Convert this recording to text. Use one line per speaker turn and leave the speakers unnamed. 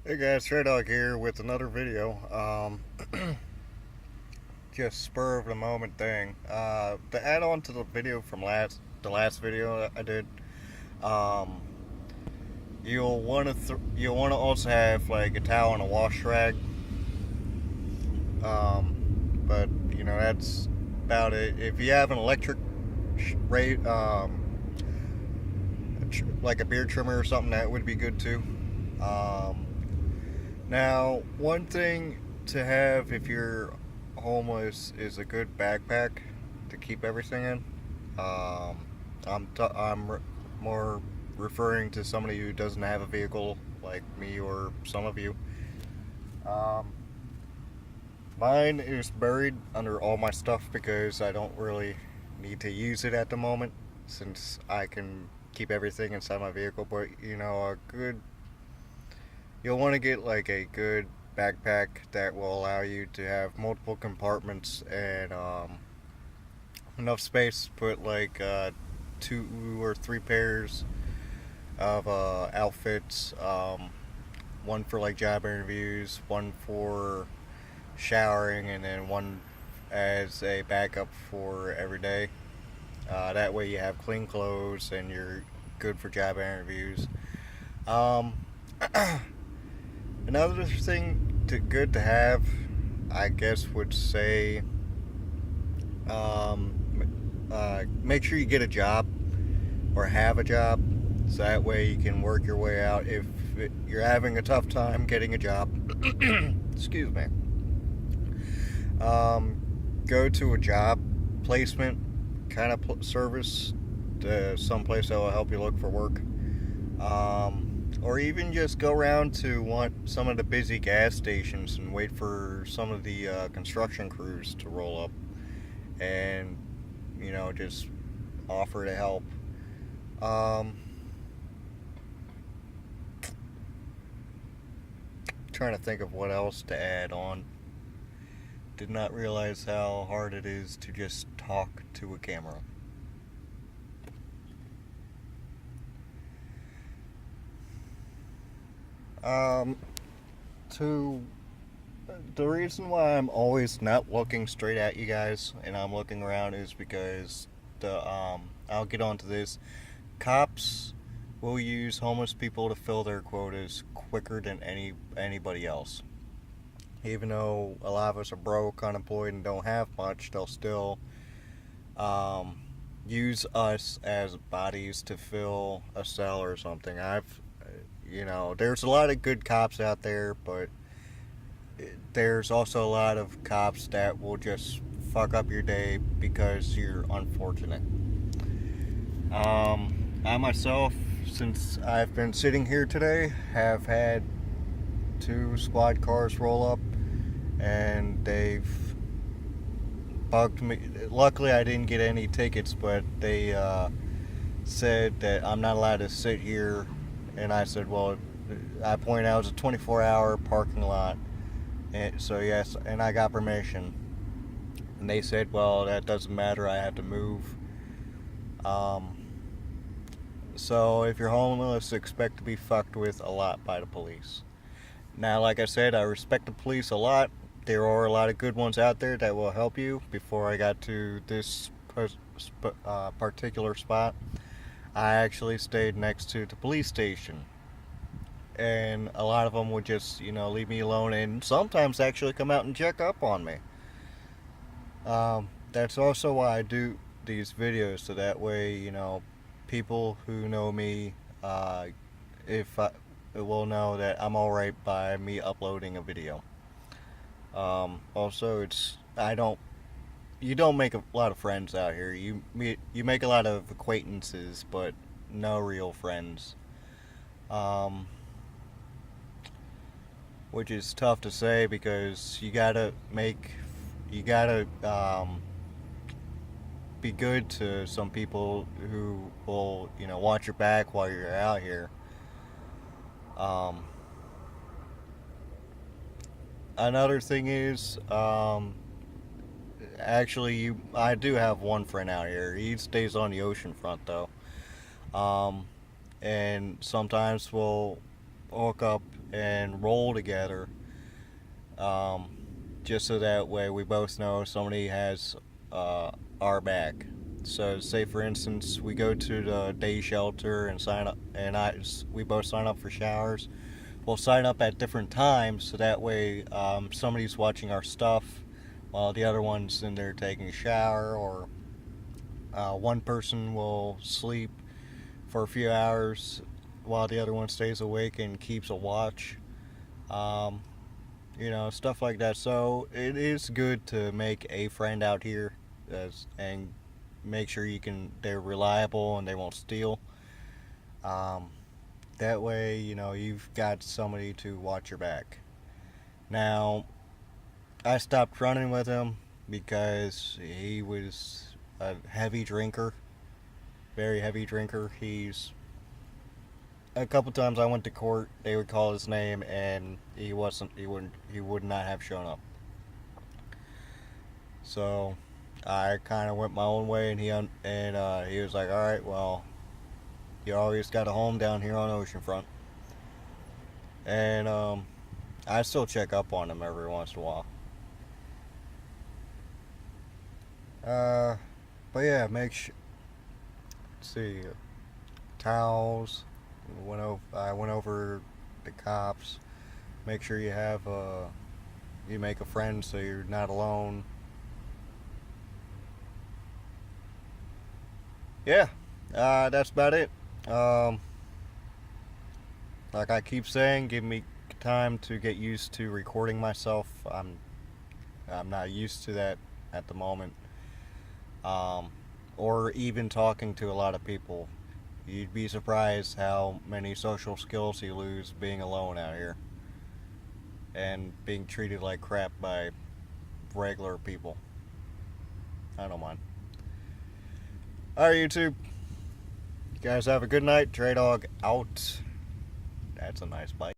Hey guys, Trey Dog here with another video. Just spur of the moment thing. To add on to the video from the last video I did, um, you'll want to also have like a towel and a wash rag. But that's about it. If you have an electric rate, like a beard trimmer or something, that would be good too. Um, Now, one thing to have if you're homeless is a good backpack to keep everything in. Um, I'm more referring to somebody who doesn't have a vehicle like me or some of you. Um, Mine is buried under all my stuff because I don't really need to use it at the moment since I can keep everything inside my vehicle. But you'll want to get like a good backpack that will allow you to have multiple compartments and enough space to put like 2 or 3 pairs of outfits. One for like job interviews, one for showering, and then one as a backup for every day. That way you have clean clothes and you're good for job interviews. Um, Another thing good to have, I guess, would say make sure you get a job or have a job, so that way you can work your way out if you're having a tough time getting a job. Excuse me. Go to a job placement kind of service to some place that will help you look for work. Or even just go around to some of the busy gas stations and wait for some of the construction crews to roll up and just offer to help. Um, Trying to think of what else to add on. Did not realize how hard it is to just talk to a camera. Um, to The reason why I'm always not looking straight at you guys and I'm looking around is because I'll get onto this. Cops will use homeless people to fill their quotas quicker than anybody else. Even though a lot of us are broke, unemployed, and don't have much, they'll still um, use us as bodies to fill a cell or something. There's a lot of good cops out there, but there's also a lot of cops that will just fuck up your day because you're unfortunate. I myself, since I've been sitting here today, have had 2 squad cars roll up and they've bugged me. Luckily, I didn't get any tickets, but they said that I'm not allowed to sit here. And I said, well, I pointed out it was a 24-hour parking lot. And so, yes, and I got permission. And they said, well, that doesn't matter. I have to move. Um, so if you're homeless, expect to be fucked with a lot by the police. Now, like I said, I respect the police a lot. There are a lot of good ones out there that will help you. Before I got to this particular spot, I actually stayed next to the police station. And a lot of them would just, leave me alone and sometimes actually come out and check up on me. That's also why I do these videos, so that way, people who know me, if I, will know that I'm alright by me uploading a video. Also, you don't make a lot of friends out here. You make a lot of acquaintances, but no real friends. Um, which is tough to say because you gotta be good to some people who will watch your back while you're out here. Um, Another thing is, actually, I do have one friend out here. He stays on the ocean front though, um, and sometimes we'll hook up and roll together, just so that way we both know somebody has our back. So, say for instance, we go to the day shelter and sign up, and we both sign up for showers. We'll sign up at different times, so that way somebody's watching our stuff while the other one's in there taking a shower, or one person will sleep for a few hours while the other one stays awake and keeps a watch. Um, Stuff like that. So it is good to make a friend out here, and make sure they're reliable and they won't steal. Um, that way, you've got somebody to watch your back. Now, I stopped running with him because he was a heavy drinker, very heavy drinker. He's A couple times I went to court, they would call his name, and he would not have shown up. So I kind of went my own way, and he was like, "All right, well, you always got a home down here on Oceanfront," and I still check up on him every once in a while. Uh, but yeah, let's see, towels. I went over the cops. Make sure you make a friend so you're not alone. Yeah, that's about it. Um, like I keep saying, give me time to get used to recording myself. I'm not used to that at the moment. Um, or even talking to a lot of people. You'd be surprised how many social skills you lose being alone out here and being treated like crap by regular people. I don't mind. Alright, YouTube. You guys have a good night. Dre Dog out. That's a nice bite.